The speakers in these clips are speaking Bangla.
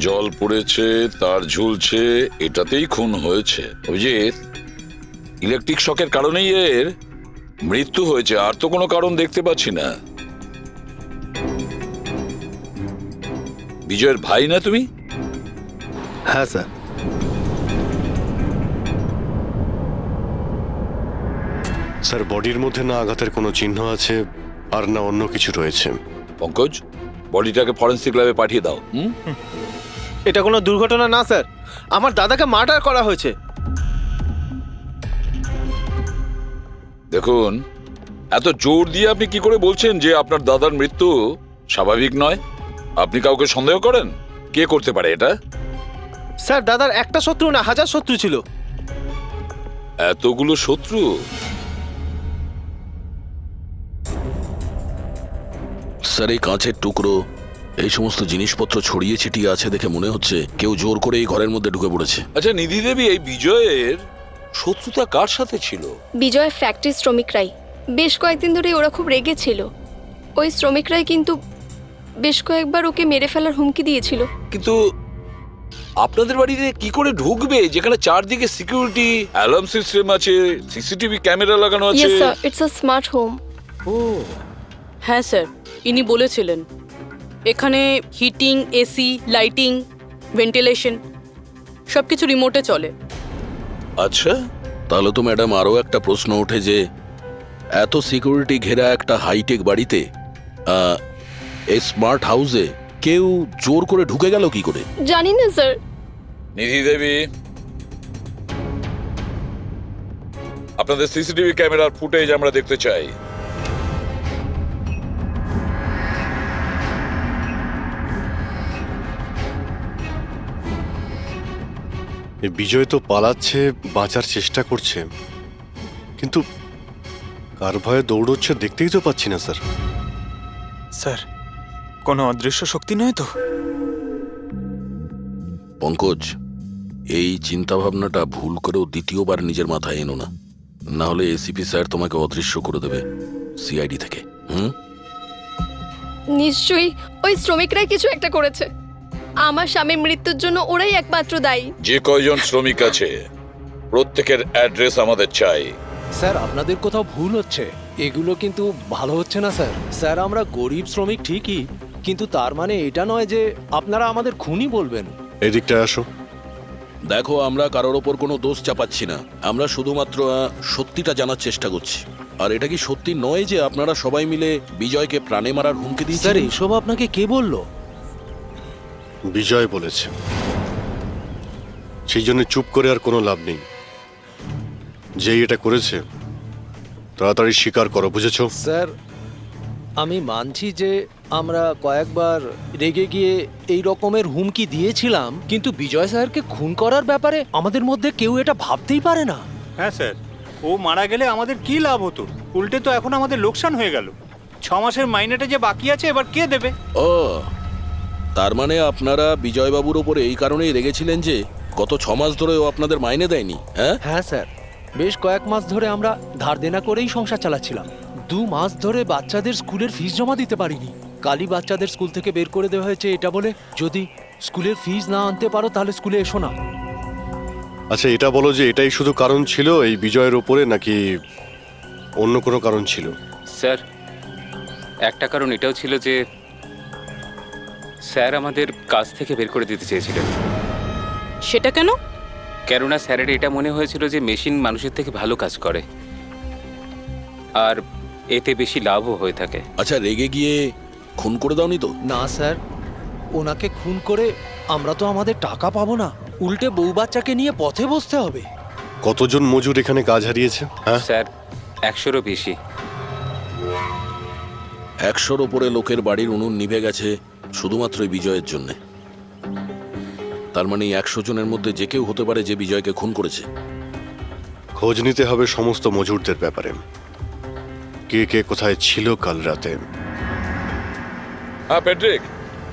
জল পড়েছে, তার ঝুলছে, এটাতেই খুন হয়েছে। অভিজিৎ, ইলেকট্রিক শকের কারণেই এর মৃত্যু হয়েছে, আর তো কোনো কারণ দেখতে পাচ্ছি না। বিজয়ের ভাই না তুমি? হ্যাঁ স্যার। স্যার, বডির মধ্যে না আঘাতের কোনো চিহ্ন আছে আর না অন্য কিছু রয়েছে। পঙ্কজ, বডিটাকে ফরেন্সিক ল্যাবে পাঠিয়ে দাও। এটা কোনো দুর্ঘটনা না স্যার, আমার দাদাকে মার্ডার করা হয়েছে। দেখুন, এত জোর দিয়ে আপনি কি করে বলছেন যে আপনার দাদার মৃত্যু স্বাভাবিক নয়? আপনি কাউকে সন্দেহ করেন? কে করতে পারে এটা? স্যার, দাদার একটা শত্রু না, হাজার শত্রু ছিল। এতগুলো শত্রু? স্যার, এই কাঁচের টুকরো, এই সমস্ত জিনিসপত্র ছড়িয়ে ছিটিয়ে আছে দেখে মনে হচ্ছে কেউ জোর করে এই ঘরের মধ্যে ঢুকে পড়েছে। আচ্ছা নিধি দেবী, এই বিজয়ের শত্রুতা কার সাথে ছিল? বিজয় ফ্যাক্টরি শ্রমিকরাই। বেশ কয়েকদিন ধরে ওরা খুব রেগে ছিল। ওই শ্রমিকরাই কিন্তু বেশ কয়েকবার ওকে মেরে ফেলার হুমকি দিয়েছিল। কিন্তু আপনাদের বাড়িতে কি করে ঢুকবে যেখানে চারদিকে সিকিউরিটি, অ্যালার্ম সিস্টেম আছে, সিসিটিভি ক্যামেরা লাগানো আছে? Yes sir, it's a smart home. ও হ্যাঁ স্যার, ইনি বলেছিলেন এখানে হিটিং, এসি, লাইটিং, ভেন্টিলেশন সবকিছু রিমোটে চলে। আচ্ছা, তাহলে তো ম্যাডাম আরও একটা প্রশ্ন ওঠে যে এত সিকিউরিটি ঘেরা একটা হাইটেক বাড়িতে, এই স্মার্ট হাউসে কেউ জোর করে ঢুকে গেল কি করে? জানি না স্যার। নিধি দেবী, আপনাদের সিসিটিভি ক্যামেরার ফুটেজ আমরা দেখতে চাই। এই বিজয় তো পালাচ্ছে, বাঁচার চেষ্টা করছে, কিন্তু কার ভয়ে দৌড়চ্ছে দেখতেই তো পাচ্ছি না স্যার। স্যার, কোনো অদৃশ্য শক্তি নয় তো? পঙ্কজ, এই চিন্তাভাবনাটা ভুল করেও দ্বিতীয়বার নিজের মাথায় এনো না, না হলে এসিপি স্যার তোমাকে অদৃশ্য করে দেবে সিআইডি থেকে। নিশ্চয়ই ওই শ্রমিকরাই কিছু একটা করেছে। আমার স্বামীর মৃত্যুর জন্য ওরাই একমাত্র দায়ী। যে কয়জন শ্রমিক আছে প্রত্যেকের অ্যাড্রেস আমাদের চাই। স্যার, আপনাদের কোথাও ভুল হচ্ছে, এগুলো কিন্তু ভালো হচ্ছে না স্যার। স্যার, আমরা গরিব শ্রমিক ঠিকই, কিন্তু তার মানে এটা নয় যে আপনারা আমাদের খুনি বলবেন। এদিকটায় আসো। দেখো, আমরা কারোর ওপর কোনো দোষ চাপাচ্ছি না, আমরা শুধুমাত্র সত্যিটা জানার চেষ্টা করছি। আর এটা কি সত্যি নয় যে আপনারা সবাই মিলে বিজয়কে প্রাণে মারার হুমকি স্যার, দিয়েছেন? এসব আপনাকে কে বললো? বিজয় বলেছে, সেই জন্য চুপ করে আর কোনো লাভ নেই। যেই এটা করেছে তাড়াতাড়ি স্বীকার করো, বুঝেছো? স্যার, আমি মানছি যে আমরা কয়েকবার রেগে গিয়ে এই রকমের হুমকি দিয়েছিলাম, কিন্তু বিজয় স্যারকে খুন করার ব্যাপারে আমাদের মধ্যে কেউ এটা ভাবতেই পারে না। হ্যাঁ স্যার, ও মারা গেলে আমাদের কি লাভ হতো? উল্টে তো এখন আমাদের লোকসান হয়ে গেল। 6 মাসের মাইনেটা যে বাকি আছে এবার কে দেবে? ও, তার মানে আপনারা বিজয়বাবুর ওপরে এই কারণেই রেগেছিলেন যে গত 6 মাস ধরে ও আপনাদের মাইনে দেয়নি? হ্যাঁ স্যার, বেশ কয়েক মাস ধরে আমরা ধার দেনা করেই সংসার চালাচ্ছিলাম। 2 মাস ধরে বাচ্চাদের স্কুলের ফিস জমা দিতে পারিনি। কালই বাচ্চাদের স্কুল থেকে বের করে দেওয়া হয়েছে এটা বলে, যদি স্কুলের ফিস না আনতে পারো তাহলে স্কুলে এসো না। আচ্ছা, এটা বলো যে এটাই শুধু কারণ ছিল এই বিজয়ের ওপরে, নাকি অন্য কোনো কারণ ছিল? স্যার, একটা কারণ এটাও ছিল যে স্যার আমাদের কাজ থেকে বের করে দিতে চেয়েছিলেন। সেটা কেন? কেননা স্যারের এটা মনে হয়েছিল যে মেশিন মানুষের থেকে ভালো কাজ করে আর এতে বেশি লাভও হয়ে থাকে। আচ্ছা, রেগে গিয়ে খুন করে দাওনি তো? না স্যার, ওনাকে খুন করে আমরা তো আমাদের টাকা পাবো না, উল্টে বউ বাচ্চাকে নিয়ে পথে বসতে হবে। কতজন মজুর এখানে কাজ হারিয়েছে? হ্যাঁ স্যার, 100-রও বেশি। 100-র ওপরে লোকের বাড়ির উনুন নিভে গেছে শুধুমাত্র এই বিজয়ের জন্যে। তার মানে 100 জনের মধ্যে যে কেউ হতে পারে যে বিজয়কে খুন করেছে। খোঁজ নিতে হবে সমস্ত মজুরদের ব্যাপারে, কে কে কোথায় ছিল কাল রাতে। হ্যাঁ প্যাট্রিক,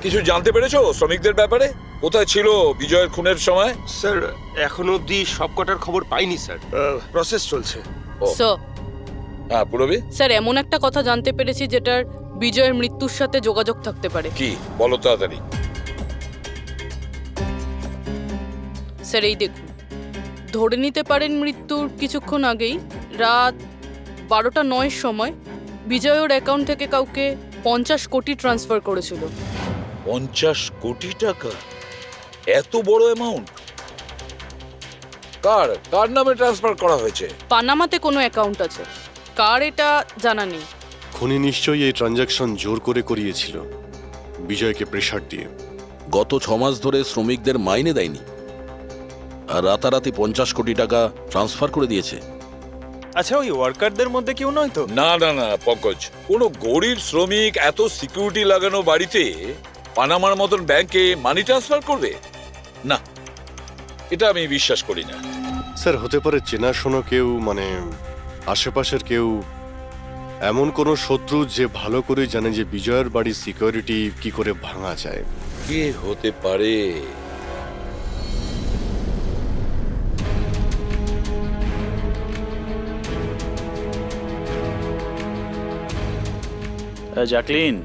কিছু জানতে পেরেছো শ্রমিকদের ব্যাপারে? কোথায় ছিল বিজয়ের খুনের সময়? স্যার এখনো অবধি সব কটার খবর পাইনি স্যার, প্রসেস চলছে। স্যার হ্যাঁ পুরবি, স্যার এমন একটা কথা জানতে পেরেছি যেটার বিজয়ের মৃত্যুর সাথে যোগাযোগ থাকতে পারে। কি বলো তাড়াতাড়ি। স্যার এই দেখুন, ধরে নিতে পারেন মৃত্যুর কিছুক্ষণ আগেই রাত 12:09 সময় বিজয় ওর অ্যাকাউন্ট থেকে কাউকে 50 কোটি ট্রান্সফার করেছিল। 50 কোটি টাকা? এত বড় অ্যামাউন্ট কার কার নামে ট্রান্সফার করা হয়েছে? পানামাতে কোনো অ্যাকাউন্ট আছে, কার এটা জানা নেই। খুনি নিশ্চয়ই এই ট্রানজাকশন জোর করে করিয়েছিল বিজয়কে প্রেসার দিয়ে। গত 6 মাস ধরে শ্রমিকদের মাইনে দেয়নি, আর রাতারাতি 50 কোটি টাকা ট্রান্সফার করে দিয়েছে। আচ্ছা, ওই ওয়ার্কারদের মধ্যে কেউ নয় তো? না না না পঙ্কজ, কোনো গরিব শ্রমিক এত সিকিউরিটি লাগানো বাড়িতে পানামার মতন ব্যাংকে মানি ট্রান্সফার করবে? না, এটা আমি বিশ্বাস করি না। স্যার হতে পারে চেনাশোনা কেউ, মানে আশেপাশের কেউ, এমন কোনো শত্রু যে ভালো করে জানে যে বিজয়ের বাড়ির সিকিউরিটি কি করে ভাঙা যায়। কে হতে পারে? জ্যাকলিন,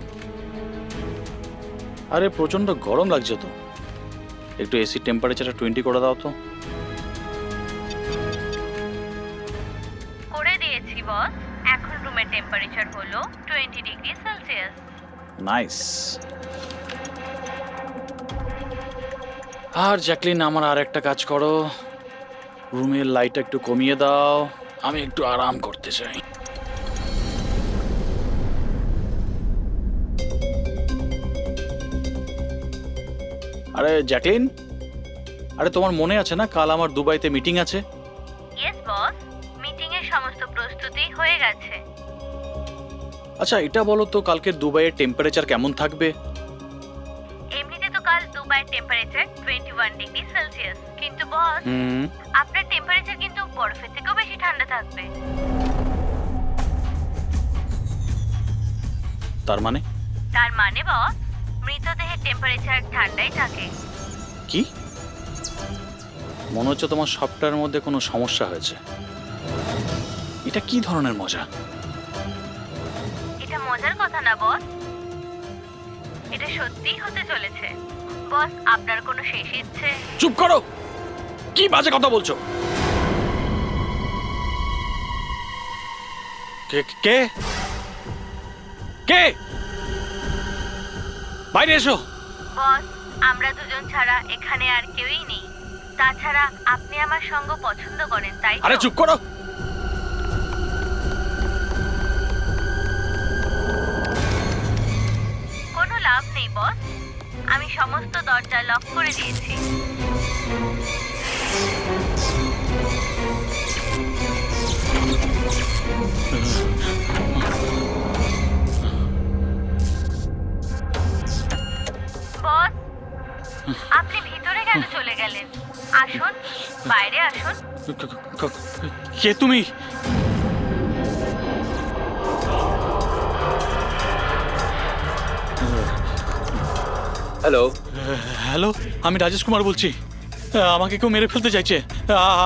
আরে প্রচন্ড গরম লাগছে তো, একটু এসি টেম্পারেচারটা 20 করে দাও তো। করে দিয়েছি বস, এখন রুমের টেম্পারেচার হলো 20 ডিগ্রি সেলসিয়াস। নাইস। আর জ্যাকলিন, আমার আর একটা কাজ করো, রুমের লাইটটা একটু কমিয়ে দাও, আমি একটু আরাম করতে চাই। আরে জ্যাকলিন, আরে তোমার মনে আছে না কাল আমার দুবাইতে মিটিং আছে? ইয়েস বস, মিটিং এর সমস্ত প্রস্তুতি হয়ে গেছে। আচ্ছা এটা বলো তো, কালকের দুবাইয়ের টেম্পারেচার কেমন থাকবে? এমনিতে তো কাল দুবাইয়ের টেম্পারেচার 21 ডিগ্রি সেলসিয়াস, কিন্তু বস আপনার টেম্পারেচার কিন্তু বরফের থেকেও বেশি ঠান্ডা থাকবে। তার মানে? তার মানে বস, মৃতদেহের টেম্পারেচার ঠান্ডাই থাকে। কি? মনে হচ্ছে তোমার সবটার মধ্যে কোনো সমস্যা হয়েছে। এটা কি ধরনের মজা? এটা মজার কথা না বস, এটা সত্যিই হতে চলেছে। বস আপনার কোনো শেষ ইচ্ছে? চুপ করো, কি বাজে কথা বলছো? কে কে কে? বাইরে এসো। বস আমরা দুজন ছাড়া এখানে আর কেউই নেই, তাছাড়া আপনি আমার সঙ্গ পছন্দ করেন তাই তো? আরে চুপ করো। কোনো লাভ নেই বস, আমি সমস্ত দরজা লক করে দিয়েছি। বস আপনি ভিতরে কেন চলে গেলেন? আসুন, বাইরে আসুন। কে তুমি? হ্যালো হ্যালো, আমি রাজেশ কুমার বলছি। আমাকে কেউ মেরে ফেলতে চাইছে,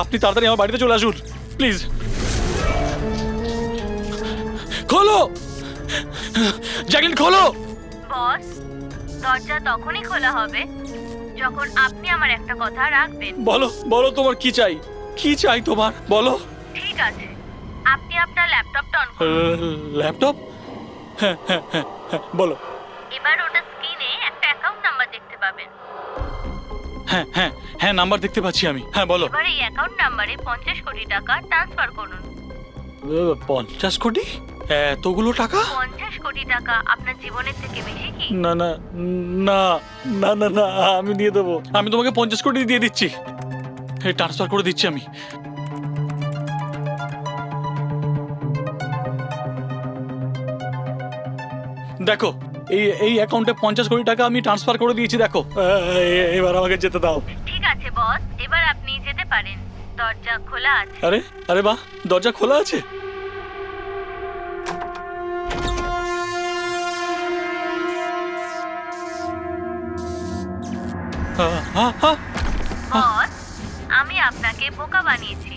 আপনি তাড়াতাড়ি আমার বাড়িতে চলে আসুন প্লিজ। খোলো জ্যাকলিন, খোলো। বস দরজা তখনই খোলা হবে যখন আপনি আমার একটা কথা রাখবেন। বলো বলো, তোমার কি চাই? কি চাই তোমার, বলো। ঠিক আছে, আপনি আপনার ল্যাপটপটা অন করুন। ল্যাপটপ? হ্যাঁ হ্যাঁ হ্যাঁ হ্যাঁ, বলো। এবার ওটা স্ক্রিনে একটা অ্যাকাউন্ট নাম্বার দেখতে পাবেন। হ্যাঁ হ্যাঁ হ্যাঁ, নাম্বার দেখতে পাচ্ছি আমি, হ্যাঁ বলো। এবার এই অ্যাকাউন্ট নাম্বারে 50 কোটি টাকা ট্রান্সফার করুন। 50 কোটি? এতগুলো টাকা? 50 কোটি টাকা আপনার জীবনের থেকে বেশি কি? না না না না না না, আমি দিয়ে দেবো, আমি তোমাকে 50 কোটি দিয়ে দিচ্ছি, ট্রান্সফার করে দিচ্ছি আমি। দেখো এই অ্যাকাউন্টে 50 কোটি টাকা আমি ট্রান্সফার করে দিয়েছি, দেখো। এবার আমাকে যেতে দাও। ঠিক আছে বস, এবার আপনি যেতে পারেন। দরজা খোলা আছে। আরে আরে বাহ, দরজা খোলা আছে। বস, আমি আপনাকে বোকা বানিয়েছি।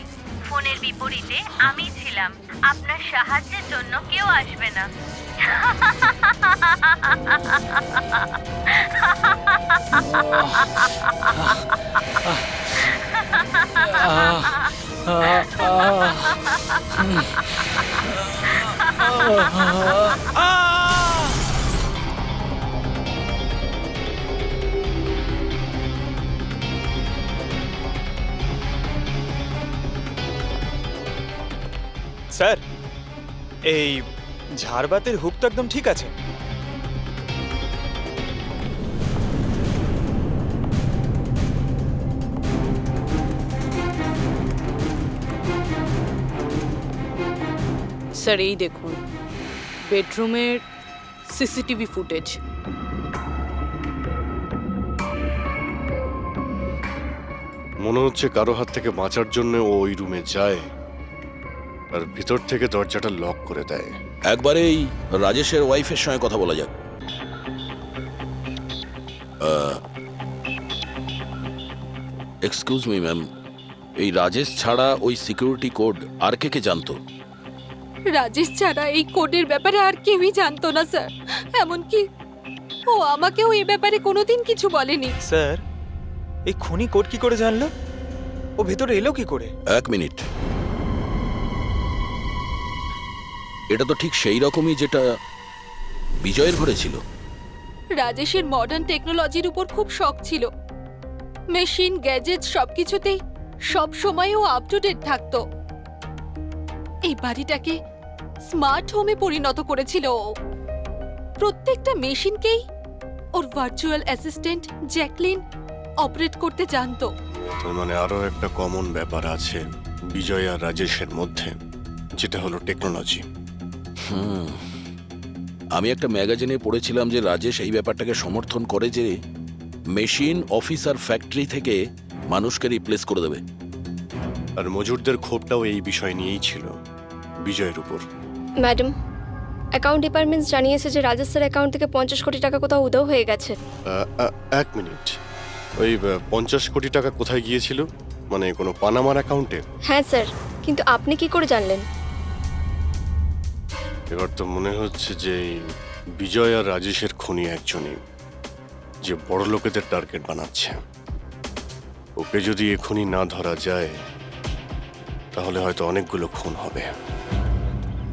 ফোনের বিপরীতে আমি ছিলাম। আপনার সাহায্যের জন্য কেউ আসবে না। স্যার, এই ঝাড়বাতির হুক তো একদম ঠিক আছে। স্যার এই দেখুন বেডরুমের সিসিটিভি ফুটেজ। মনে হচ্ছে কারো হাত থেকে বাঁচার জন্য ও ওই রুমে যায় আর ভিতর থেকে দরজাটা লক করে দেয়। একবারে এই রাজেশের ওয়াইফের সঙ্গে কথা বলা যাক। এক্সকিউজ মি ম্যাম, এই রাজেশ ছাড়া ওই সিকিউরিটি কোড আর কে কে জানতো? রাজেশ ছাড়া এই কোডের ব্যাপারে আর কেউই জানতো না স্যার। এমনকি ও আমাকেও এই ব্যাপারে কোনোদিন কিছু বলেনি। স্যার, এই খুনি কোড কি করে জানলো? ও ভেতরে এলো কি করে? এক মিনিট, এটা তো ঠিক সেই রকমই যেটা বিজয়ের ঘরে ছিল। রাজেশের মডার্ন টেকনোলজির উপর খুব শখ ছিল। মেশিন, গ্যাজেট সবকিছুতেই সব সময় ও আপ টু ডেট থাকতো। এই বাড়িটাকে স্মার্ট হোমে পরিণত করেছিল ও। প্রত্যেকটা মেশিনকেই ওর ভার্চুয়াল অ্যাসিস্ট্যান্ট জ্যাকলিন অপারেট করতে জানতো। তার মানে আরো একটা কমন ব্যাপার আছে বিজয় আর রাজেশের মধ্যে, যেটা হলো টেকনোলজি। আমি একটা ম্যাগাজিনে পড়েছিলাম যে রাজেশ এই ব্যাপারটাকে সমর্থন করে যে মেশিন, অফিস আর ফ্যাক্টরি থেকে মানুষকে রিপ্লেস করে দেবে। আর মজুরদের ক্ষোভটাও এই বিষয় নিয়েই ছিল, বিজয়ের উপর। ম্যাডাম, অ্যাকাউন্ট ডিপার্টমেন্টস জানিয়েছে যে রাজেশ স্যার অ্যাকাউন্ট থেকে 50 কোটি টাকা কোথাও উধাও হয়ে গেছে। এক মিনিট, ওই 50 কোটি টাকা কোথায় গিয়েছিল? মানে কোনো পানামার অ্যাকাউন্টে? হ্যাঁ স্যার, কিন্তু আপনি কি করে জানলেন? এবার তো মনে হচ্ছে যে বিজয় আর রাজেশের খুনি একজনই, যে বড় লোকেদের টার্গেট বানাচ্ছে। ওকে যদি এখনই না ধরা যায় তাহলে হয়তো অনেকগুলো খুন হবে।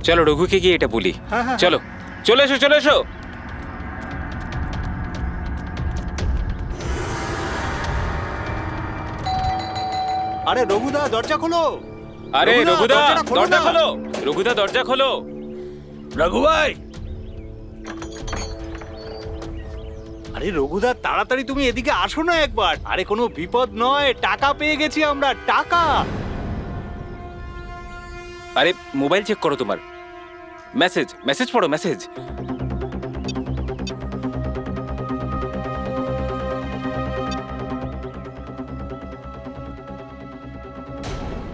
চলো রঘুকে গিয়ে এটা বলি। চলো, চলে এসো, চলে এসো। আরে রঘুদা, দরজা খোলো। আরে রঘুদা, দরজাটা খোলো দরজা না। খোলো। রঘুদা, দরজা খোলো। রঘু ভাই, আরে রঘুদা, তাড়াতাড়ি তুমি এদিকে আসো না একবার। আরে কোনো বিপদ নয়, টাকা পেয়ে গেছি আমরা, টাকা। আরে মোবাইল চেক করো তোমার। মেসেজ মেসেজ পড়ো, মেসেজ।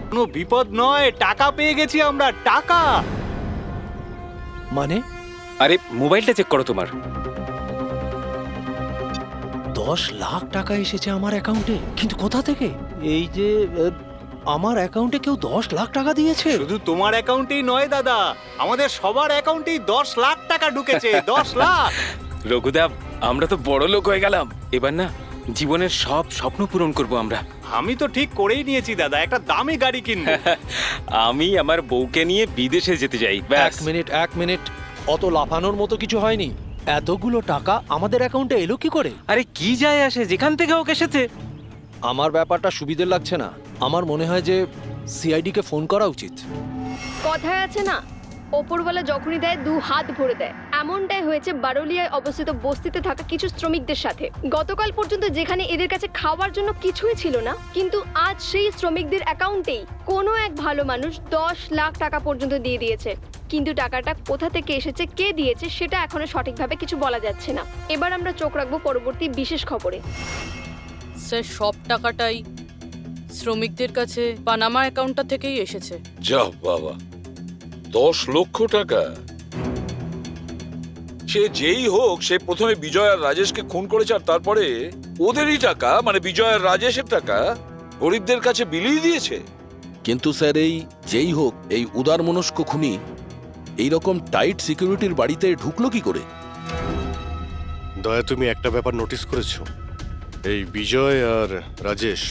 কোনো বিপদ নয়, টাকা পেয়ে গেছি আমরা, টাকা। মানে আরে মোবাইলটা চেক করো তোমার। 10 লাখ টাকা এসেছে আমার অ্যাকাউন্টে, কিন্তু কোথা থেকে? এই যে আমার অ্যাকাউন্টে কেউ 10 লাখ টাকা দিয়েছে? শুধু তোমার অ্যাকাউন্টেই নয় দাদা, আমাদের সবার অ্যাকাউন্টেই 10 লাখ টাকা ঢুকেছে। 10 লাখ। রঘুদা, আমরা তো বড় লোক হয়ে গেলাম। এবার না জীবনের সব স্বপ্ন পূরণ করব আমরা। আমি তো ঠিক করেই নিয়েছি দাদা, একটা দামি গাড়ি কিনবো। আমি আমার বউকে নিয়ে বিদেশে যেতে চাই। ব্যাস। এক মিনিট, অত লাফানোর মতো কিছু হয়নি। এতগুলো টাকা আমাদের অ্যাকাউন্টে এলো কি করে? আরে কি যায় আসে, যেখান থেকে হোক এসেছে। আমার ব্যাপারটা সুবিধের লাগছে না। আমার মনে হয় যে সিআইডি কে ফোন করা উচিত। কথায় আছে না, ওপরওয়ালা যখনই দেয় 2 হাত ভরে দেয়। এমনটাই হয়েছে বারোলিয়ায় অবস্থিত বস্তিতে থাকা কিছু শ্রমিকদের সাথে। গতকাল পর্যন্ত যেখানে এদের কাছে খাওয়ার জন্য কিছুই ছিল না, কিন্তু আজ সেই শ্রমিকদের অ্যাকাউন্টেই কোনো এক ভালো মানুষ 10 লাখ টাকা পর্যন্ত দিয়ে দিয়েছে। কিন্তু টাকাটা কোথা থেকে এসেছে, কে দিয়েছে, সেটা এখনো সঠিকভাবে কিছু বলা যাচ্ছে না। এবার আমরা চোখ রাখবো পরবর্তী বিশেষ খবরে। স্যার সব টাকাটাই শ্রমিকদের কাছে পানামা অ্যাকাউন্টটা থেকেই এসেছে। যা বাবা, 10 লক্ষ টাকা! সে যেই হোক, সে প্রথমে বিজয় আর রাজেশকে খুন করেছে, আর তারপরে ওদেরই টাকা, মানে বিজয় আর রাজেশের টাকা গরিবদের কাছে বিলিয়ে দিয়েছে। কিন্তু স্যার, এই যেই হোক, এই উদারমনস্ক খুনি এইরকম টাইট সিকিউরিটির বাড়িতে ঢুকলো কি করে? দয়া, তুমি একটা ব্যাপার নোটিস করেছো? এই বিজয় আর রাজেশ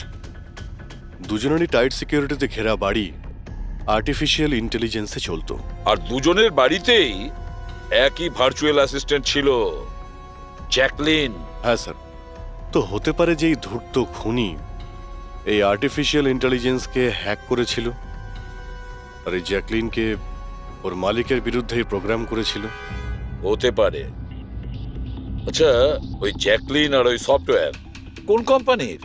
দুজনেরই টাইট সিকিউরিটিতে ঘেরা বাড়ি আর্টিফিশিয়াল ইন্টেলিজেন্সে চলতো। আর দুজনের বাড়িতেই একই ভার্চুয়াল অ্যাসিস্ট্যান্ট ছিল, জ্যাকলিন। হ্যাঁ স্যার, তো হতে পারে যে এই ধূর্ত খুনি এই আর্টিফিশিয়াল ইন্টেলিজেন্সকে হ্যাক করেছিল, আর এই জ্যাকলিনকে ওর মালিকের বিরুদ্ধে প্রোগ্রাম করেছিল। হতে পারে। আচ্ছা, ওই জ্যাকলিন আর ওই সফটওয়্যার কোন কোম্পানির?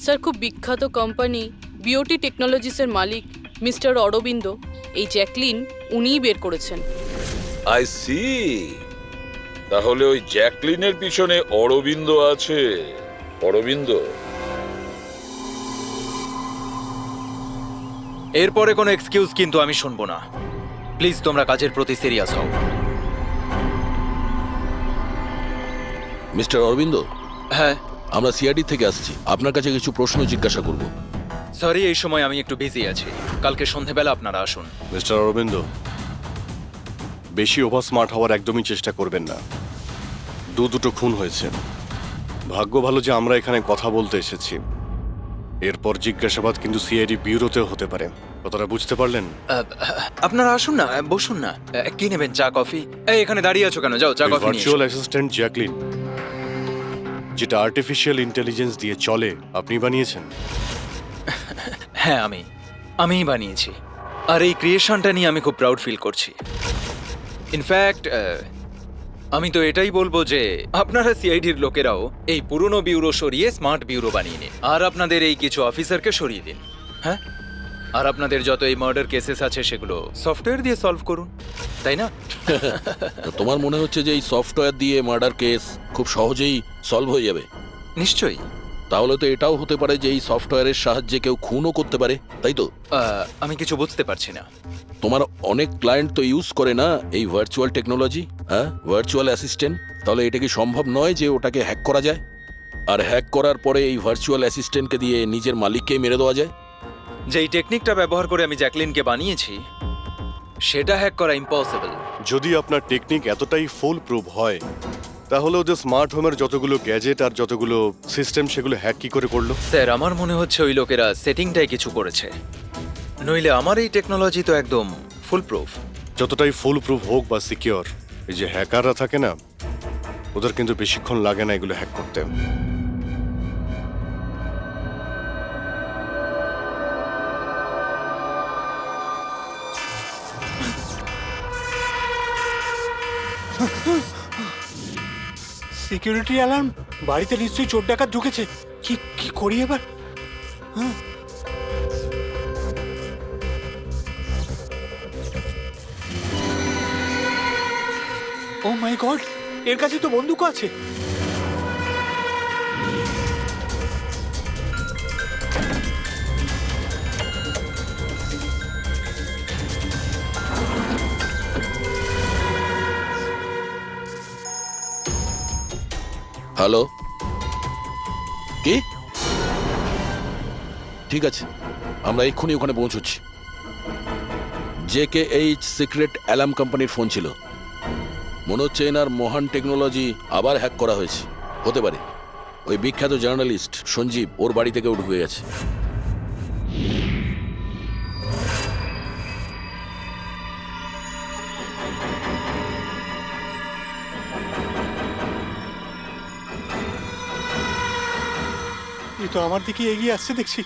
স্যার, খুব বিখ্যাত কোম্পানি বিওটি টেকনোলজিসের মালিক মিস্টার অরবিন্দ, এই জ্যাকলিন উনিই বের করেছেন। I see. তাহলে ওই জ্যাকলিনের পিছনে অরবিন্দ আছে। অরবিন্দ? এরপরে কোনো এক্সকিউজ কিন্তু আমি শুনবো না। প্লিজ তোমরা কাজের প্রতি সিরিয়াস হও। মিস্টার অরবিন্দ, হ্যাঁ, আমরা সিআইডি থেকে আসছি, আপনার কাছে কিছু প্রশ্ন জিজ্ঞাসা করব। সরি, এই সময় আমি একটু বিজি আছি। কালকে সন্ধেবেলা আপনারা আসুন। মিস্টার অরবিন্দ, বেশি ওভার স্মার্ট হওয়ার একদমই চেষ্টা করবেন না। দুটো খুন হয়েছে, ভাগ্য ভালো যে আমরা এখানে কথা বলতে এসেছি। এরপর জিজ্ঞাসাবাদ কিন্তু সিআইডি ব্যুরোতেও হতে পারে, কথাটা বুঝতে পারলেন? আপনারা আসুন না, বসুন না। কি নেবেন, চা কফি? এই এখানে দাঁড়িয়ে আছো কেন? যাও চা কফি নিয়ে ভার্চুয়াল এসো। অ্যাসিস্ট্যান্ট জ্যাকলিন, যেটা আর্টিফিশিয়াল ইন্টেলিজেন্স দিয়ে চলে, আপনি বানিয়েছেন? হ্যাঁ, আমিই বানিয়েছি। আর এই ক্রিয়েশনটা নিয়ে আমি খুব প্রাউড ফিল করছি। ইনফ্যাক্ট আমি তো এটাই বলবো যে আপনারা সিআইডির লোকেরাও এই পুরনো ব্যুরো সরিয়ে স্মার্ট ব্যুরো বানিয়ে নিন, আর আপনাদের এই কিছু অফিসারকে সরিয়ে দিন। হ্যাঁ, আর আপনাদের যত এই মার্ডার কেসেস আছে সেগুলো সফটওয়্যার দিয়ে সলভ করুন, তাই না? তো তোমার মনে হচ্ছে যে এই সফটওয়্যার দিয়ে মার্ডার কেস খুব সহজেই সলভ হয়ে যাবে? নিশ্চয়ই। তাহলে তো এটাও হতে পারে যে এই সফটওয়্যারের সাহায্যে কেউ খুনও করতে পারে, তাই তো? আমি কিছু বুঝতে পারছি না। তোমার অনেক ক্লায়েন্ট তো ইউজ করে না এই ভার্চুয়াল টেকনোলজি, হ্যাঁ, ভার্চুয়াল অ্যাসিস্ট্যান্ট। তাহলে এটা কি সম্ভব নয় যে ওটাকে হ্যাক করা যায়, আর হ্যাক করার পরে এই ভার্চুয়াল অ্যাসিস্ট্যান্টকে দিয়ে নিজের মালিককেই মেরে দেওয়া যায়? যেই টেকনিকটা ব্যবহার করে আমি জ্যাকলিনকে বানিয়েছি সেটা হ্যাক করা ইম্পসিবল। যদি আপনার টেকনিক এতটাই ফুল প্রুফ হয়, তাহলে ওদের স্মার্ট হোমের যতগুলো গ্যাজেট আর যতগুলো সিস্টেম, সেগুলো হ্যাক কি করে করলো? স্যার, আমার মনে হচ্ছে ওই লোকেরা সেটিংটাই কিছু করেছে, নইলে আমার এই টেকনোলজি তো একদম ফুল প্রুফ। যতটাই ফুল প্রুফ হোক বা সিকিউর, এই যে হ্যাকাররা থাকে না, ওদের কিন্তু বেশিক্ষণ লাগে না এগুলো হ্যাক করতে। Security alarm! বাড়িতে নিশ্চয়ই চোর ডাকাত ঢুকেছে। কি করি এবার? ও মাই গড, এর কাছে তো বন্দুক আছে। হ্যালো, কি? ঠিক আছে, আমরা এক্ষুনি ওখানে পৌঁছচ্ছি। JKH সিক্রেট অ্যালার্ম কোম্পানির ফোন ছিল। মনে হচ্ছে এনার মহান টেকনোলজি আবার হ্যাক করা হয়েছে। হতে পারে ওই বিখ্যাত জার্নালিস্ট সঞ্জীব, ওর বাড়ি থেকেও ঢুকে গেছে। এ তো আমার দিকে এগিয়ে আসছে দেখছি।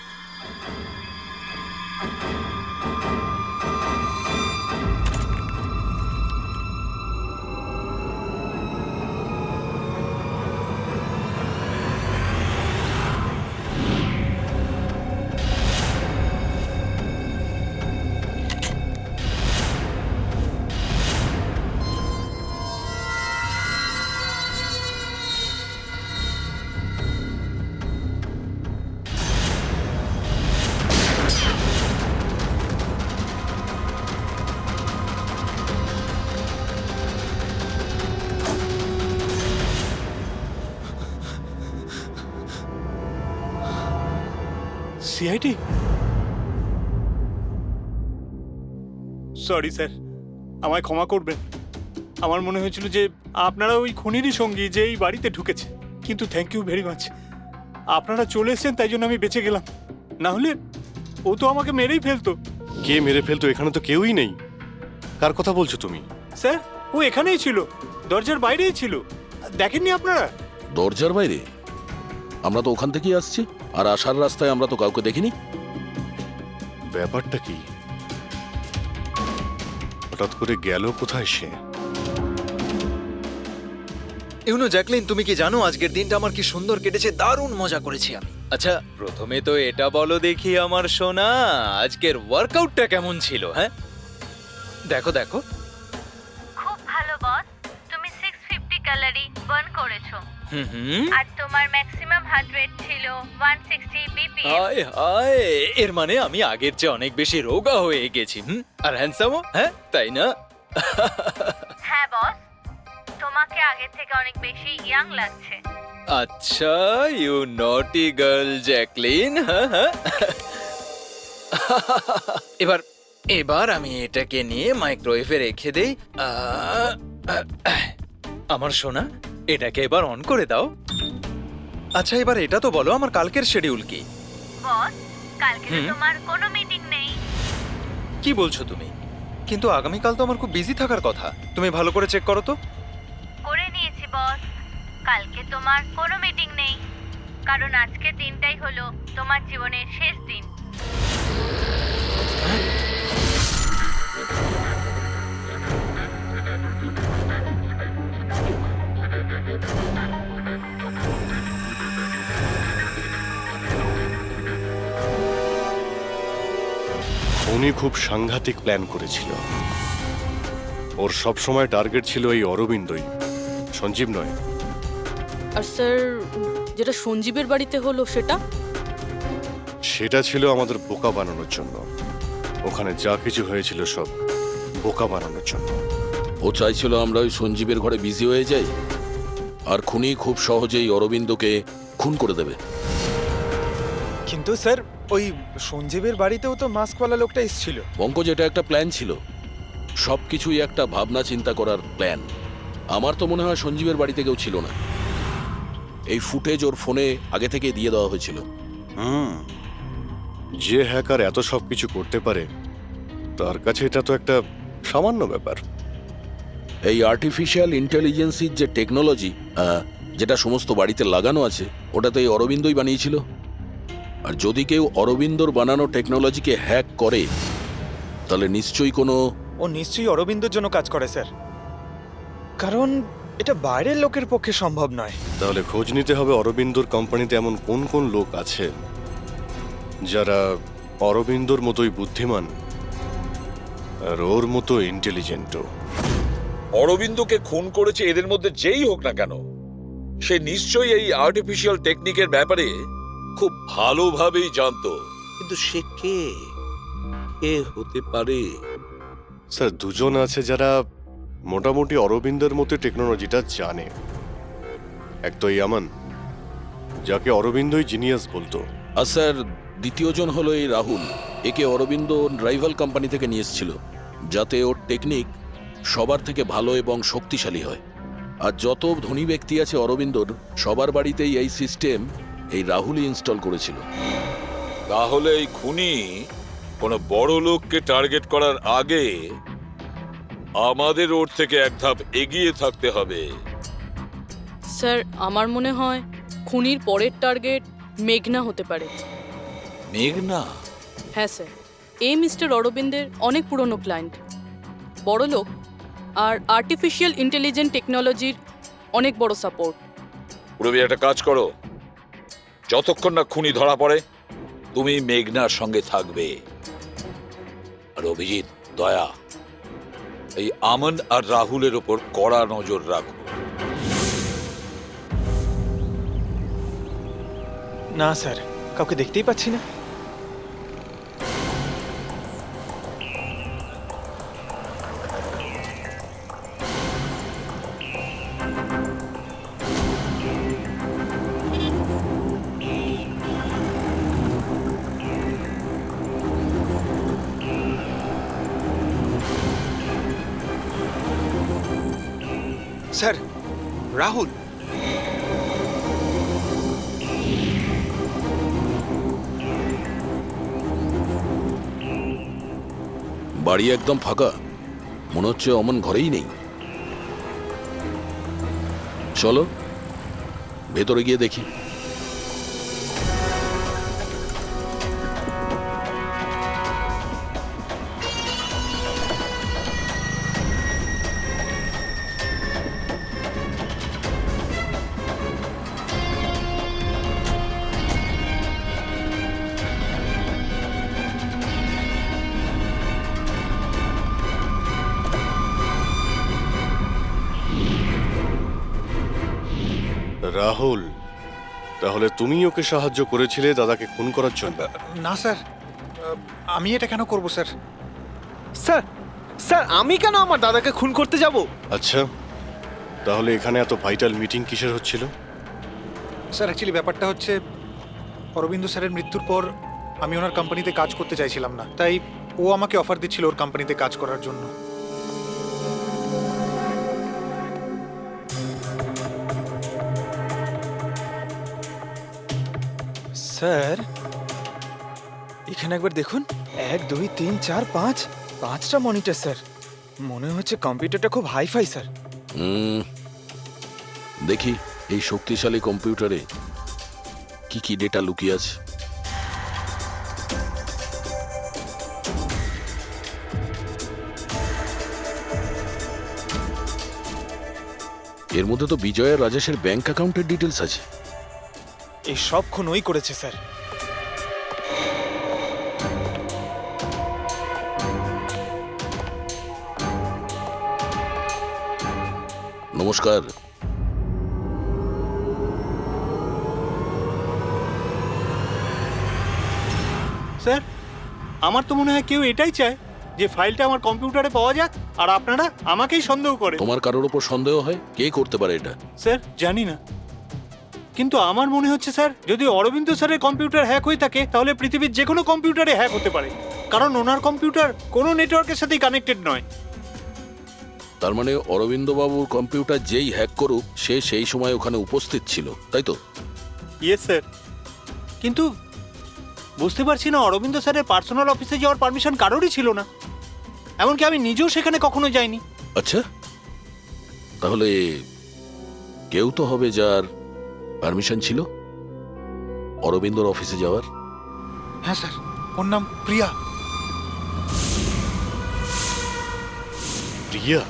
সিআইডি? সরি স্যার, আমায় ক্ষমা করবেন। আমার মনে হয়েছিল যে আপনারা ওই খুনিরই সঙ্গী যে এই বাড়িতে ঢুকেছে, কিন্তু থ্যাংক ইউ ভেরি মাচ। আপনারা চলে এসেছেন তাই জন্য আমি বেঁচে গেলাম, না হলে ও তো আমাকে মেরেই ফেলতো। কে মেরে ফেলতো? এখানে তো কেউই নেই। কার কথা বলছো তুমি? স্যার, ও এখানেই ছিল, দরজার বাইরেই ছিল। দেখেননি আপনারা? দরজার বাইরে? আমরা তো ওখান থেকেই আসছি, আর আসার রাস্তায় আমরা তো কাউকে দেখিনি। ব্যাপারটা কি? হঠাৎ করে গেল কোথায় সে? ইউনো জ্যাকলিন, তুমি কি জানো আজকের দিনটা আমার কি সুন্দর কেটেছে? দারুণ মজা করেছি আমি। আচ্ছা, প্রথমে তো এটা বলো দেখি আমার সোনা, আজকের ওয়ার্কআউটটা কেমন ছিল? হ্যাঁ, দেখো দেখো। খুব ভালো বস, তুমি 650 ক্যালোরি বার্ন করেছো। হুম। আর তোমার ম্যাক্সিমাম হার্ট রেট ছিল 160 বিপিএম। হায় হায়, এর মানে আমি আগের চেয়ে অনেক বেশি রোগা হয়ে গেছি। আর হ্যান্ডসামও, হ্যাঁ তাই না? হ্যাঁ বস, তোমাকে আগের থেকে অনেক বেশি ইয়াং লাগছে। আচ্ছা, ইউ নটি গার্ল জ্যাকলিন। হ্যাঁ। এবার আমি এটাকে নিয়ে মাইক্রোওয়েভে রেখে দেই। আমার সোনা, এটাকে এবার অন করে দাও। আচ্ছা, এবার এটা তো বলো আমার কালকের শিডিউল কি? বস, কালকে তো তোমার কোনো মিটিং নেই। কি বলছো তুমি? কিন্তু আগামীকাল তো আমার খুব বিজি থাকার কথা। তুমি ভালো করে চেক করো তো। করে নিয়েছি বস, কালকে তোমার কোনো মিটিং নেই, কারণ আজকের দিনটাই হলো তোমার জীবনের শেষ দিন। উনি খুব সাংঘাতিক প্ল্যান করেছিল। ওর সব সময় টার্গেট ছিল এই অরবিন্দই, সঞ্জীব নয়। আর স্যার, যেটা সঞ্জীবের বাড়িতে হলো সেটা ছিল আমাদের বোকা বানানোর জন্য। ওখানে যা কিছু হয়েছিল সব বোকা বানানোর জন্য। ও চাইছিল আমরা ওই সঞ্জীবের ঘরে বিজি হয়ে যাই, আর খুনি খুব সহজেই অরবিন্দকে খুন করে দেবে। কিন্তু স্যার, ওই সঞ্জীবের বাড়িতেও তো মাস্কওয়ালা লোকটা এসেছিল। পঙ্কজ, এটা একটা প্ল্যান ছিল, সবকিছুই একটা ভাবনা চিন্তা করার প্ল্যান। আমার তো মনে হয় সঞ্জীবের বাড়িতে কেউ ছিল না। এই ফুটেজ ওর ফোনে আগে থেকে দিয়ে দেওয়া হয়েছিল। যে হ্যাকার এত সব কিছু করতে পারে, তার কাছে এটা তো একটা সামান্য ব্যাপার। এই আর্টিফিশিয়াল ইন্টেলিজেন্সির যে টেকনোলজি, যেটা সমস্ত বাড়িতে লাগানো আছে, ওটা তো এই অরবিন্দই বানিয়েছিল। আর যদি কেউ অরবিন্দর বানানো টেকনোলজিকে হ্যাক করে, তাহলে নিশ্চয়ই ও নিশ্চয়ই অরবিন্দর জন্য কাজ করে স্যার, কারণ এটা বাইরের লোকের পক্ষে সম্ভব নয়। তাহলে খোঁজ নিতে হবে অরবিন্দর কোম্পানিতে এমন কোন কোন লোক আছে যারা অরবিন্দর মতোই বুদ্ধিমান আর ওর মতো ইন্টেলিজেন্টও। অরবিন্দকে খুন করেছে এদের মধ্যে যেই হোক না কেন, সে নিশ্চয়ই এই আর্টিফিশিয়াল টেকনিকের ব্যাপারে খুব ভালোভাবেই জানতো। কিন্তু সে কে হতে পারে? স্যার, দুজন আছে যারা মোটামুটি অরবিন্দের মতো টেকনোলজিটা জানে। এক তো ইয়ামান, যাকে অরবিন্দই জিনিয়াস বলতো। আর স্যার, দ্বিতীয়জন হলো এই রাহুল। একে অরবিন্দ রাইভাল কোম্পানি থেকে নিয়ে এসেছিল, যাতে ওর টেকনিক সবার থেকে ভালো এবং শক্তিশালী হয়। আর যত ধনী ব্যক্তি আছে অরবিন্দর, সবার বাড়িতেই এই সিস্টেম এই রাহুলই ইনস্টল করেছিল। তাহলে এই খুনি কোনো বড় লোককে টার্গেট করার আগে আমাদের ওর থেকে এক ধাপ এগিয়ে থাকতে হবে। স্যার, আমার মনে হয় খুনির পরের টার্গেট মেঘনা হতে পারে। মেঘনা? হ্যাঁ স্যার, এই মিস্টার অরবিন্দের অনেক পুরনো ক্লায়েন্ট, বড় লোক, আর আর্টিফিশিয়াল ইন্টেলিজেন্ট টেকনোলজির অনেক বড় সাপোর্ট। পুরবি, একটা কাজ করো, যতক্ষণ না খুনি ধরা পড়ে তুমি মেঘনার সঙ্গে থাকবে। আর অভিজিৎ, দয়া, এই আমন আর রাহুলের ওপর কড়া নজর রাখো। না স্যার, কাউকে দেখতেই পাচ্ছি না। স্যার, রাহুল। বাড়ি একদম ফাঁকা, মনে হচ্ছে অমন ঘরেই নেই। চলো ভেতরে গিয়ে দেখি। রাহুল, তাহলে তুমি ওকে সাহায্য করেছিলে দাদাকে খুন করার জন্য? না স্যার, আমি এটা কেন করব স্যার? স্যার, স্যার আমি কেন আমার দাদাকে খুন করতে যাব? আচ্ছা, তাহলে এখানে এত ভাইটাল মিটিং কিসের হচ্ছিল? স্যার অ্যাকচুয়ালি ব্যাপারটা হচ্ছে, অরবিন্দ স্যারের মৃত্যুর পর আমি ওনার কোম্পানিতে কাজ করতে চাইছিলাম না, তাই ও আমাকে অফার দিচ্ছিল ওর কোম্পানিতে কাজ করার জন্য। স্যার এখানে একবার দেখুন, 1 2 3 4 5 5টা মনিটর স্যার। মনে হচ্ছে কম্পিউটারটা খুব হাইফাই স্যার। দেখি এই শক্তিশালী কম্পিউটারে কি কি ডেটা লুকিয়ে আছে। এর মধ্যে তো বিজয় আর রাজেশের ব্যাংক অ্যাকাউন্টের ডিটেলস আছে। এই সব খুন ওই করেছে স্যার। নমস্কার। স্যার, আমার তো মনে হয় কেউ এটাই চায় যে ফাইলটা আমার কম্পিউটারে পাওয়া যাক, আর আপনারা আমাকেই সন্দেহ করে। তোমার কারোর উপর সন্দেহ হয়? কে করতে পারে এটা? স্যার জানি না, কিন্তু আমার মনে হচ্ছে স্যার, যদি অরবিন্দ স্যারের কম্পিউটার হ্যাক হয়ে থাকে তাহলে পৃথিবীর যে কোনো কম্পিউটারে হ্যাক হতে পারে, কারণ ওনার কম্পিউটার কোনো নেটওয়ার্কের সাথেই কানেক্টেড নয়। তার মানে অরবিন্দ বাবুর কম্পিউটার যেই হ্যাক করুক সে সেই সময় ওখানে উপস্থিত ছিল, তাই তো? ইয়েস স্যার, কিন্তু বুঝতে পারছি না, অরবিন্দ স্যারের পার্সোনাল অফিসে যাওয়ার পারমিশন কারোরই ছিল না, এমনকি আমি নিজেও সেখানে কখনো যাইনি। আচ্ছা, তাহলে কেউ তো হবে যার পারমিশন ছিল অরবিন্দর অফিসে যাওয়ার। হ্যাঁ স্যার, ওর নাম প্রিয়া। প্রিয়া?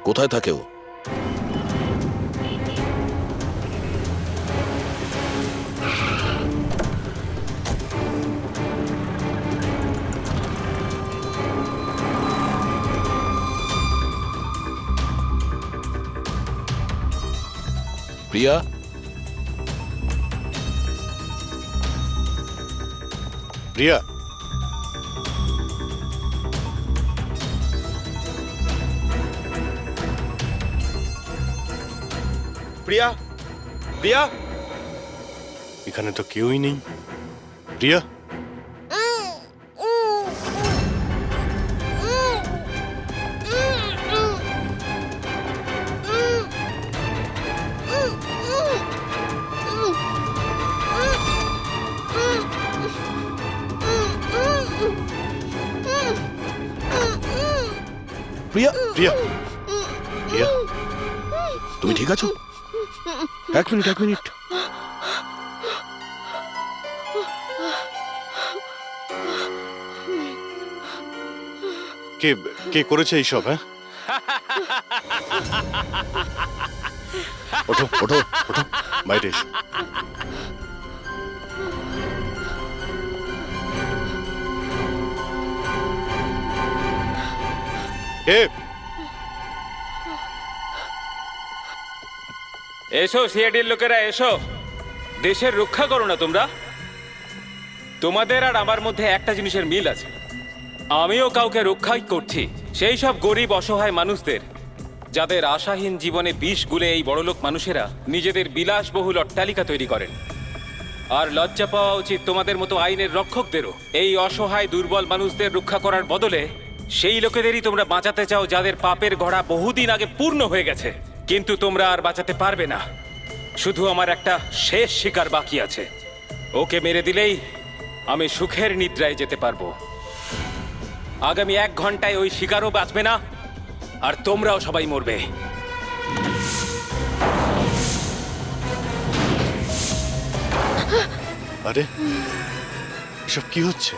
কোথায় থাকে ও? প্রিয়া? প্রিয়া? প্রিয়া? প্রিয়া? এখানে তো কেউই নেই। প্রিয়া? প্রিয়া? প্রিয়া? প্রিয়া? তুমি ঠিক আছো? এক মিনিট, এক মিনিট। কে কে করেছে এইসব? হ্যাঁ, ওঠো ওঠো ওঠো, বাইরে এসো। কে? এসো সিআইডির লোকেরা, এসো। দেশের রক্ষা করো না তোমরা? তোমাদের আর আমার মধ্যে একটা জিনিসের মিল আছে, আমিও কাউকে রক্ষাই করছি, সেই সব গরিব অসহায় মানুষদের যাদের আশাহীন জীবনে বিষ গুলে এই বড়লোক মানুষেরা নিজেদের বিলাসবহুল অট্টালিকা তৈরি করেন। আর লজ্জা পাওয়া উচিত তোমাদের মতো আইনের রক্ষকদেরও, এই অসহায় দুর্বল মানুষদের রক্ষা করার বদলে সেই লোকেদেরই তোমরা বাঁচাতে চাও যাদের পাপের ঘোড়া বহুদিন আগে পূর্ণ হয়ে গেছে, কিন্তু তোমরা আর বাঁচাতে পারবে না। শুধু আমার একটা শেষ শিকার বাকি আছে, ওকে মেরে দিলেই আমি সুখের নিদ্রায় যেতে পারবো। আগামী 1 ঘন্টায় ওই শিকারও বাঁচবে না, আর তোমরাও সবাই মরবে। আরে এসব কি হচ্ছে?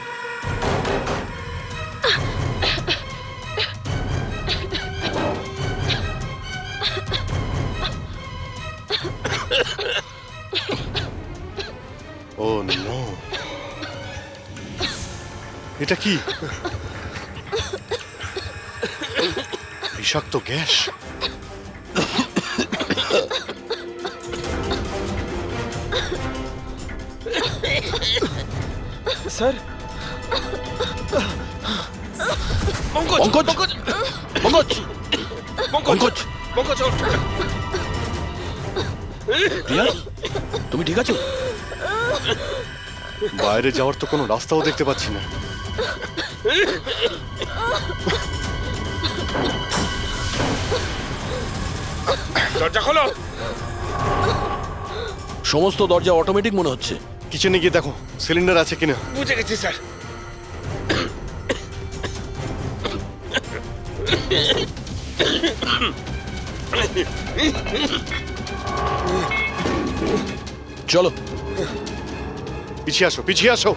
ও নো, এটা কি? বিষাক্ত গ্যাস। স্যার, পঙ্কজ পঙ্কজ পঙ্কজ প্রিয়া, তুমি ঠিক আছো? বাইরে যাওয়ার তো কোনো রাস্তাও দেখতে পাচ্ছি না। দরজা খোলো। সমস্ত দরজা অটোমেটিক মনে হচ্ছে। কিচেনে গিয়ে দেখো সিলিন্ডার আছে কিনা। বুঝে গেছি স্যার। চলো পিছিয়ে আসো, পিছিয়ে আসো।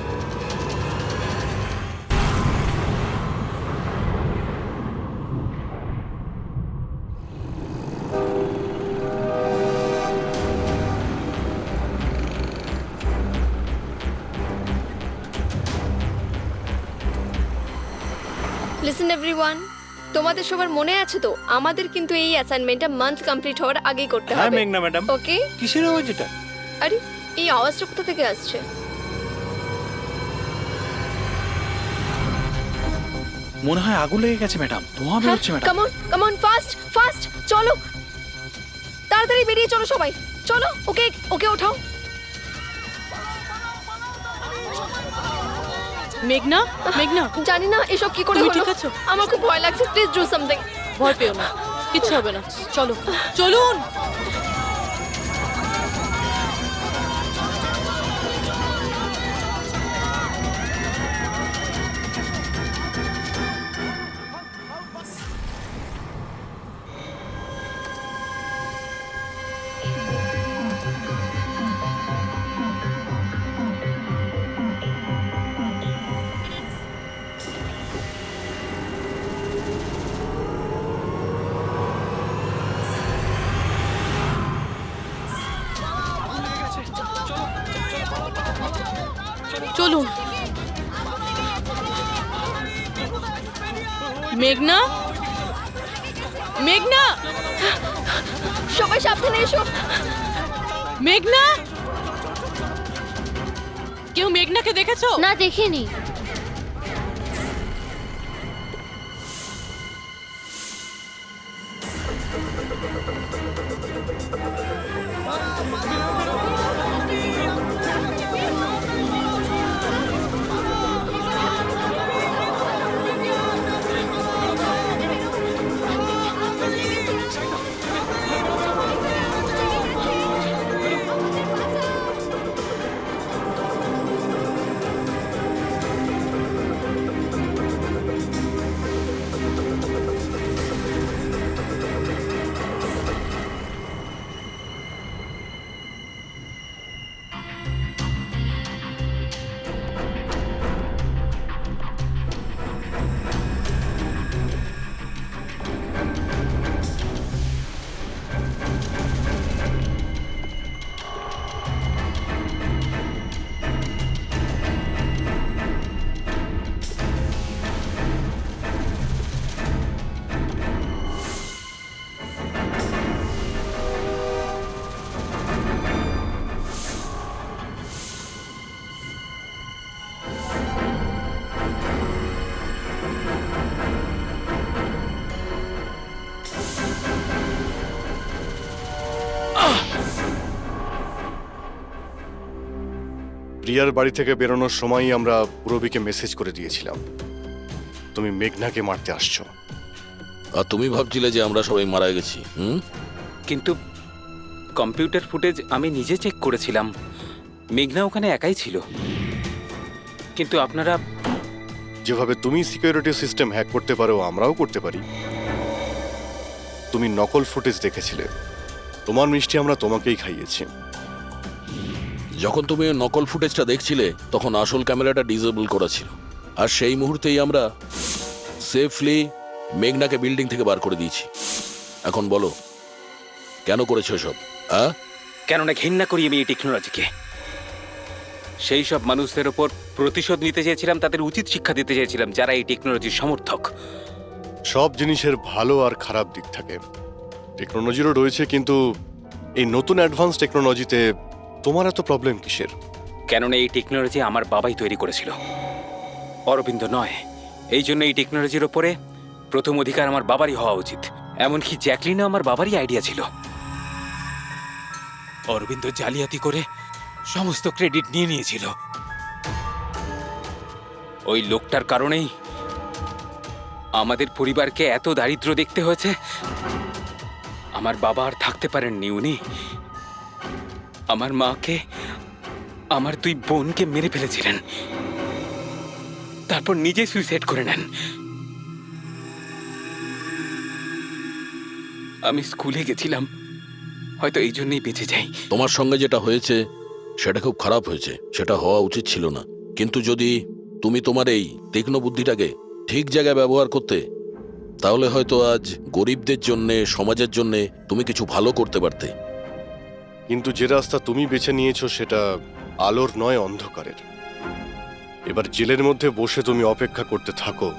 লিসেন এভরিওয়ান, তোমাদের সবার মনে আছে তো আমাদের কিন্তু এই অ্যাসাইনমেন্টটা মান্থ কমপ্লিট হওয়ার আগেই করতে হ্যাঁ হবে। মেঘনা ম্যাডাম। ওকে? কিসের আওয়াজ এটা? আরে এই আওয়াজটা কোথা থেকে আসছে? মনে হয় আগুন লেগে গেছে ম্যাডাম, ধোঁয়া বেরোচ্ছে madam. Come on fast fast, চলো তাড়াতাড়ি বেরিয়ে চলো সবাই, চলো। ওকে ওকে ওঠাও। মেঘনা, মেঘনা, জানি না এসব কি করে তুমি হলো। ঠিক আছো? আমার খুব ভয় লাগছে, প্লিজ ডু সামথিং। ভয় পেও না, কিচ্ছু হবে না। চলো চলুন। চলুন। মেঘনা, মেঘনা, সবাই সাবধানে এসো। মেঘনা, কেউ মেঘনাকে দেখেছো? না, দেখিনি। প্রিয়ার বাড়ি থেকে বেরোনোর সময়ই আমরা পূরবীকে মেসেজ করে দিয়েছিলাম। তুমি মেঘনাকে মারতে আসছো। আর তুমি ভাবছিলে যে আমরা সবাই মারা গেছি? কিন্তু কম্পিউটার ফুটেজ আমি নিজে চেক করেছিলাম, মেঘনা ওখানে একাই ছিল। কিন্তু আপনারা যেভাবে তুমি সিকিউরিটি সিস্টেম হ্যাক করতে পারো আমরাও করতে পারি। তুমি নকল ফুটেজ দেখেছিলে, তোমার মিষ্টি আমরা তোমাকেই খাইয়েছি। যখন তুমি ওই নকল ফুটেজটা দেখছিলে তখন আসল ক্যামেরাটা ডিসেবল করা ছিল, আর সেই মুহূর্তেই আমরা সেফলি মেঘনাকে বিল্ডিং থেকে বার করে দিয়েছি। এখন বলো কেন করেছো সব? কেননা ঘৃণা করি আমি এই টেকনোলজিকে। সেই সব মানুষদের ওপর প্রতিশোধ নিতে চেয়েছিলাম, তাদের উচিত শিক্ষা দিতে চেয়েছিলাম যারা এই টেকনোলজির সমর্থক। সব জিনিসের ভালো আর খারাপ দিক থাকে, টেকনোলজিরও রয়েছে, কিন্তু এই নতুন অ্যাডভান্স টেকনোলজিতে তোমার এত প্রবলেম কিসের? কেননা এই টেকনোলজি আমার বাবাই তৈরি করেছিল, অরবিন্দ নয়। এই জন্য এই টেকনোলজির ওপরে প্রথম অধিকার আমার বাবারই হওয়া উচিত। এমনকি জ্যাকলিনও আমার বাবারই আইডিয়া ছিল। অরবিন্দ জালিয়াতি করে সমস্ত ক্রেডিট নিয়ে নিয়েছিল। ওই লোকটার কারণেই আমাদের পরিবারকে এত দারিদ্র দেখতে হয়েছে। আমার বাবা আর থাকতে পারেননি, উনি আমার মাকে, আমার দুই বোনকে মেরে ফেলেছিলেন, তারপর নিজে সুইসাইড করে নেন। আমি স্কুলে গেছিলাম, হয়তো এই জন্যই বেঁচে যাই। তোমার সঙ্গে যেটা হয়েছে সেটা খুব খারাপ হয়েছে, সেটা হওয়া উচিত ছিল না। কিন্তু যদি তুমি তোমার এই তীক্ষ্ণ বুদ্ধিটাকে ঠিক জায়গায় ব্যবহার করতে, তাহলে হয়তো আজ গরিবদের জন্যে, সমাজের জন্যে তুমি কিছু ভালো করতে পারতে। কিন্তু যে রাস্তা তুমি বেছে নিয়েছো সেটা আলোর নয়, অন্ধকারের। এবার জেলের মধ্যে বসে তুমি অপেক্ষা করতে থাকো